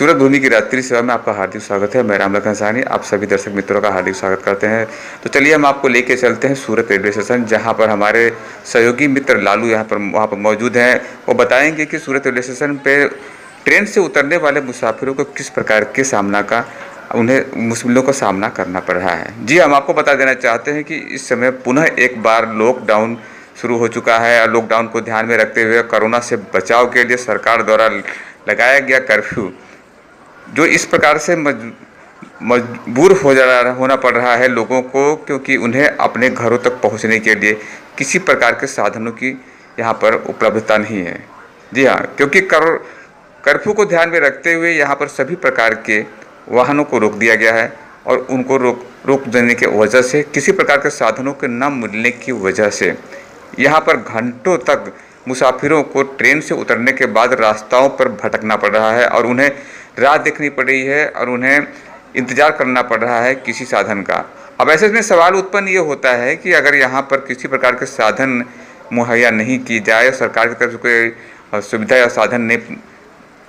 सूरत भूमि की रात्रि सेवा में आपका हार्दिक स्वागत है। मैं रामलखन हंसानी आप सभी दर्शक मित्रों का हार्दिक स्वागत करते हैं। तो चलिए हम आपको लेके चलते हैं सूरत रेलवे स्टेशन, जहां पर हमारे सहयोगी मित्र लालू वहाँ पर मौजूद हैं। वो बताएंगे कि सूरत रेलवे स्टेशन पे ट्रेन से उतरने वाले मुसाफिरों को किस प्रकार के उन्हें मुश्किलों का सामना करना पड़ रहा है। जी, हम आपको बता देना चाहते हैं कि इस समय पुनः एक बार लॉकडाउन शुरू हो चुका है और लॉकडाउन को ध्यान में रखते हुए कोरोना से बचाव के लिए सरकार द्वारा लगाया गया कर्फ्यू, जो इस प्रकार से मजबूर होना पड़ रहा है लोगों को, क्योंकि उन्हें अपने घरों तक पहुंचने के लिए किसी प्रकार के साधनों की यहाँ पर उपलब्धता नहीं है। जी हाँ, क्योंकि कर्फ्यू को ध्यान में रखते हुए यहाँ पर सभी प्रकार के वाहनों को रोक दिया गया है और उनको रोक देने की वजह से किसी प्रकार के साधनों के न मिलने की वजह से यहाँ पर घंटों तक मुसाफिरों को ट्रेन से उतरने के बाद रास्ताओं पर भटकना पड़ रहा है और उन्हें राह देखनी पड़ रही है और उन्हें इंतज़ार करना पड़ रहा है किसी साधन का। अब ऐसे में सवाल उत्पन्न ये होता है कि अगर यहाँ पर किसी प्रकार के साधन मुहैया नहीं की जाए, सरकार की तरफ से कोई सुविधा या साधन नहीं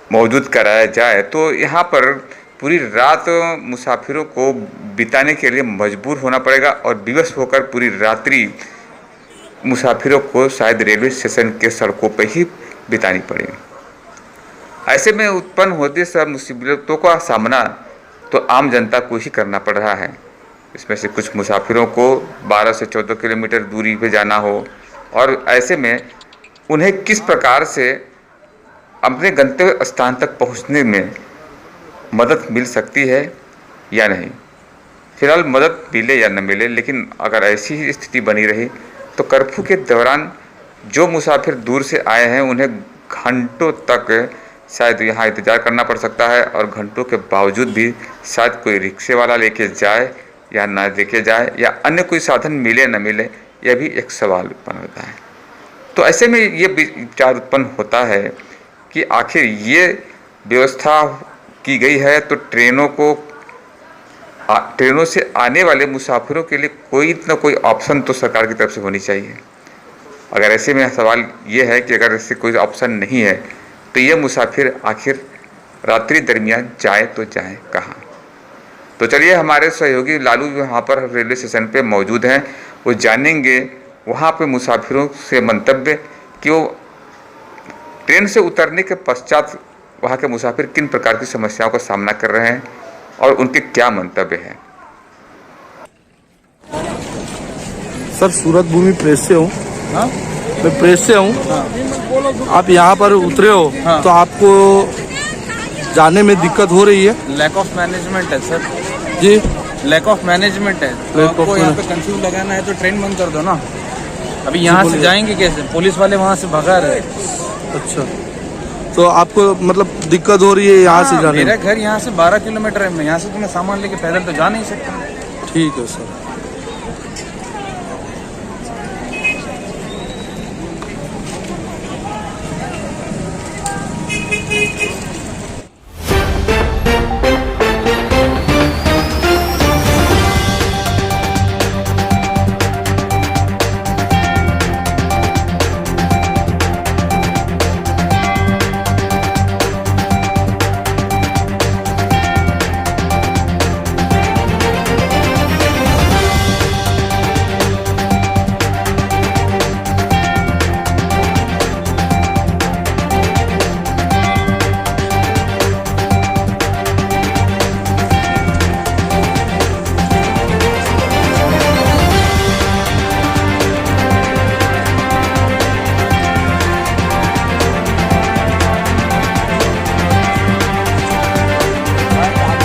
मौजूद कराया जाए, तो यहाँ पर पूरी रात मुसाफिरों को बिताने के लिए मजबूर होना पड़ेगा और विवश होकर पूरी रात्रि मुसाफिरों को शायद रेलवे स्टेशन के सड़कों पर ही बितानी पड़ेगी। ऐसे में उत्पन्न होती सब मुसीबतों का सामना तो आम जनता को ही करना पड़ रहा है। इसमें से कुछ मुसाफिरों को 12 से 14 किलोमीटर दूरी पे जाना हो और ऐसे में उन्हें किस प्रकार से अपने गंतव्य स्थान तक पहुंचने में मदद मिल सकती है या नहीं। फिलहाल मदद मिले या न मिले, लेकिन अगर ऐसी ही स्थिति बनी रही तो कर्फ्यू के दौरान जो मुसाफिर दूर से आए हैं उन्हें घंटों तक शायद यहाँ इंतज़ार करना पड़ सकता है और घंटों के बावजूद भी शायद कोई रिक्शे वाला लेके जाए या ना लेके जाए या अन्य कोई साधन मिले न मिले, यह भी एक सवाल उत्पन्न होता है। तो ऐसे में ये विचार उत्पन्न होता है कि आखिर ये व्यवस्था की गई है तो ट्रेनों से आने वाले मुसाफिरों के लिए कोई न कोई ऑप्शन तो सरकार की तरफ से होनी चाहिए। अगर ऐसे में सवाल ये है कि अगर ऐसे कोई ऑप्शन नहीं है तो ये मुसाफिर आखिर रात्रि दरमियान जाए तो जाए कहाँ। तो चलिए हमारे सहयोगी लालू वहाँ पर रेलवे स्टेशन पे मौजूद हैं, वो जानेंगे वहाँ पे मुसाफिरों से मंतव्य कि वो ट्रेन से उतरने के पश्चात वहाँ के मुसाफिर किन प्रकार की समस्याओं का सामना कर रहे हैं और उनके क्या मंतव्य हैं। सर, सूरत भूमि प्रेस से हूँ। हाँ? मैं प्रेस से हूँ। हाँ। आप यहाँ पर उतरे हो। हाँ। तो आपको जाने में दिक्कत हो रही है? लैक ऑफ मैनेजमेंट है सर। जी, लैक ऑफ मैनेजमेंट है। तो आपको यहाँ पे कंफ्यूज लगाना है तो ट्रेन बंद कर दो ना। अभी यहाँ से जाएंगे कैसे? पुलिस वाले वहाँ से भगा रहे। अच्छा, तो आपको मतलब दिक्कत हो रही है यहाँ से जाने? मेरा घर यहाँ से 12 किलोमीटर है। मैं यहाँ से तो मैं सामान लेके पैदल तो जा नहीं सकता। ठीक है सर।